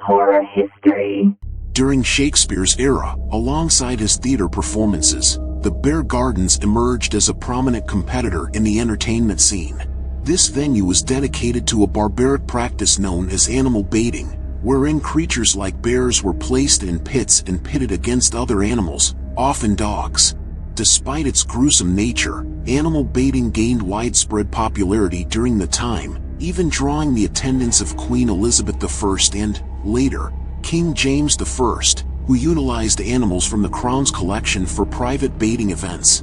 Horror history. During Shakespeare's era, alongside his theater performances, the Bear Gardens emerged as a prominent competitor in the entertainment scene. This venue was dedicated to a barbaric practice known as animal baiting, wherein creatures like bears were placed in pits and pitted against other animals, often dogs. Despite its gruesome nature, animal baiting gained widespread popularity during the time, even drawing the attendance of Queen Elizabeth I and, later, King James I, who utilized animals from the Crown's collection for private baiting events.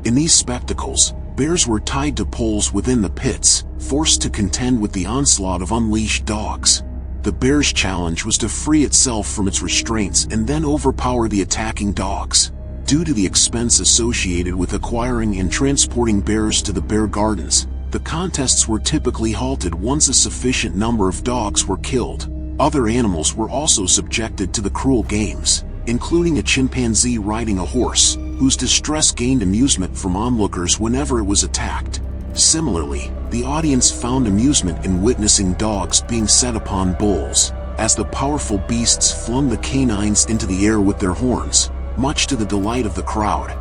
In these spectacles, bears were tied to poles within the pits, forced to contend with the onslaught of unleashed dogs. The bear's challenge was to free itself from its restraints and then overpower the attacking dogs. Due to the expense associated with acquiring and transporting bears to the Bear Gardens, the contests were typically halted once a sufficient number of dogs were killed. Other animals were also subjected to the cruel games, including a chimpanzee riding a horse, whose distress gained amusement from onlookers whenever it was attacked. Similarly, the audience found amusement in witnessing dogs being set upon bulls, as the powerful beasts flung the canines into the air with their horns, much to the delight of the crowd.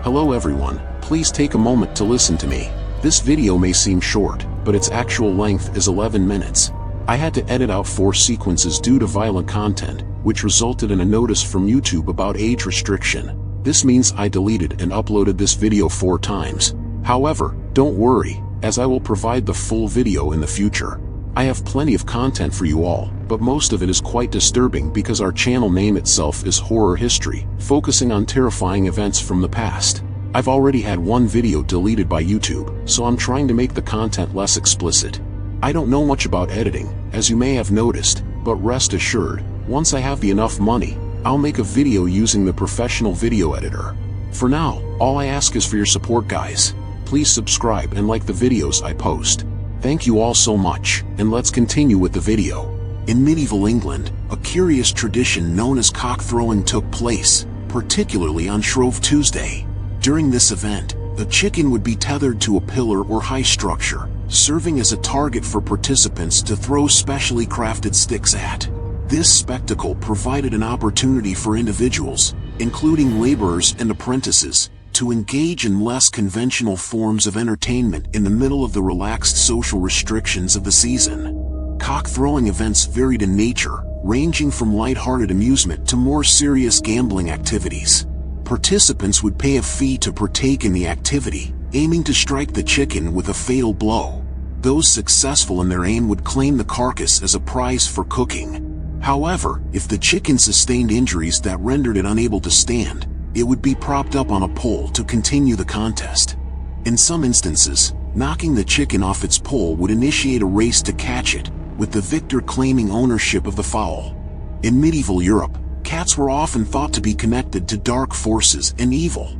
Hello everyone, please take a moment to listen to me. This video may seem short, but its actual length is 11 minutes. I had to edit out 4 sequences due to violent content, which resulted in a notice from YouTube about age restriction. This means I deleted and uploaded this video 4 times. However, don't worry, as I will provide the full video in the future. I have plenty of content for you all, but most of it is quite disturbing because our channel name itself is Horror History, focusing on terrifying events from the past. I've already had 1 video deleted by YouTube, so I'm trying to make the content less explicit. I don't know much about editing, as you may have noticed, but rest assured, once I have enough money, I'll make a video using the professional video editor. For now, all I ask is for your support, guys. Please subscribe and like the videos I post. Thank you all so much, and let's continue with the video. In medieval England, a curious tradition known as cock-throwing took place, particularly on Shrove Tuesday. During this event, a chicken would be tethered to a pillar or high structure, serving as a target for participants to throw specially crafted sticks at. This spectacle provided an opportunity for individuals, including laborers and apprentices, to engage in less conventional forms of entertainment in the middle of the relaxed social restrictions of the season. Cock-throwing events varied in nature, ranging from light-hearted amusement to more serious gambling activities. Participants would pay a fee to partake in the activity, aiming to strike the chicken with a fatal blow. Those successful in their aim would claim the carcass as a prize for cooking. However, if the chicken sustained injuries that rendered it unable to stand, it would be propped up on a pole to continue the contest. In some instances, knocking the chicken off its pole would initiate a race to catch it, with the victor claiming ownership of the fowl. In medieval Europe, cats were often thought to be connected to dark forces and evil.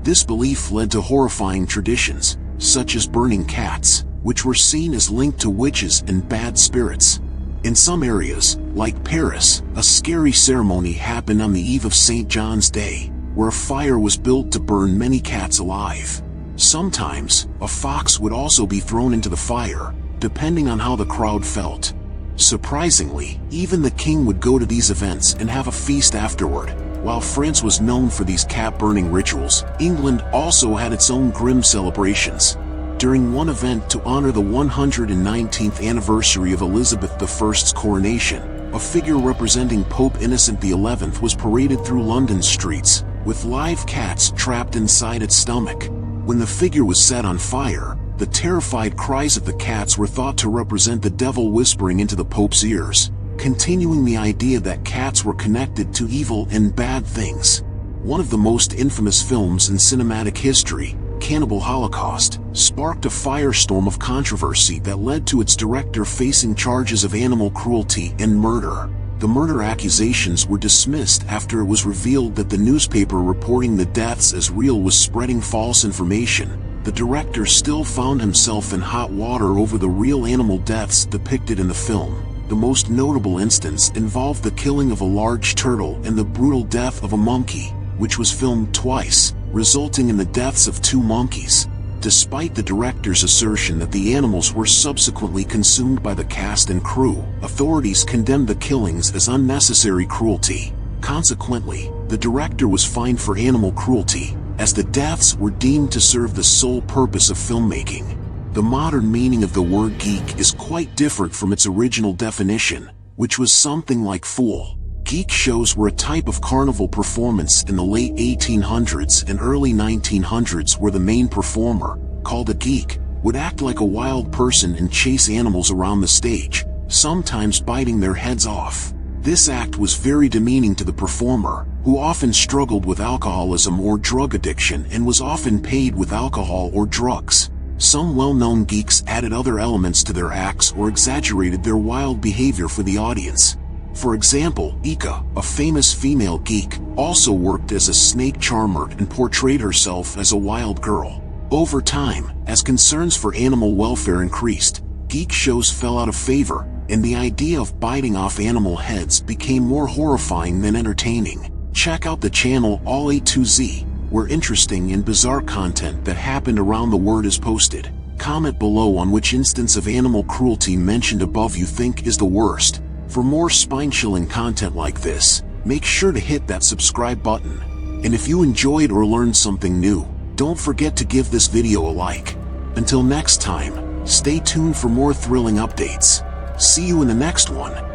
This belief led to horrifying traditions, such as burning cats, which were seen as linked to witches and bad spirits. In some areas, like Paris, a scary ceremony happened on the eve of St. John's Day, where a fire was built to burn many cats alive. Sometimes, a fox would also be thrown into the fire, depending on how the crowd felt. Surprisingly, even the king would go to these events and have a feast afterward. While France was known for these cat-burning rituals, England also had its own grim celebrations. During one event to honor the 119th anniversary of Elizabeth I's coronation, a figure representing Pope Innocent XI was paraded through London's streets, with live cats trapped inside its stomach. When the figure was set on fire, the terrified cries of the cats were thought to represent the devil whispering into the Pope's ears, continuing the idea that cats were connected to evil and bad things. One of the most infamous films in cinematic history, Cannibal Holocaust, sparked a firestorm of controversy that led to its director facing charges of animal cruelty and murder. The murder accusations were dismissed after it was revealed that the newspaper reporting the deaths as real was spreading false information. The director still found himself in hot water over the real animal deaths depicted in the film. The most notable instance involved the killing of a large turtle and the brutal death of a monkey, which was filmed twice, resulting in the deaths of 2 monkeys. despite the director's assertion that the animals were subsequently consumed by the cast and crew, authorities condemned the killings as unnecessary cruelty. Consequently, the director was fined for animal cruelty, as the deaths were deemed to serve the sole purpose of filmmaking. The modern meaning of the word geek is quite different from its original definition, which was something like fool. Geek shows were a type of carnival performance in the late 1800s and early 1900s where the main performer, called a geek, would act like a wild person and chase animals around the stage, sometimes biting their heads off. This act was very demeaning to the performer, who often struggled with alcoholism or drug addiction and was often paid with alcohol or drugs. Some well-known geeks added other elements to their acts or exaggerated their wild behavior for the audience. For example, Ika, a famous female geek, also worked as a snake charmer and portrayed herself as a wild girl. Over time, as concerns for animal welfare increased, geek shows fell out of favor, and the idea of biting off animal heads became more horrifying than entertaining. Check out the channel All A to Z, where interesting and bizarre content that happened around the world is posted. Comment below on which instance of animal cruelty mentioned above you think is the worst. For more spine-chilling content like this, make sure to hit that subscribe button. And if you enjoyed or learned something new, don't forget to give this video a like. Until next time, stay tuned for more thrilling updates. See you in the next one.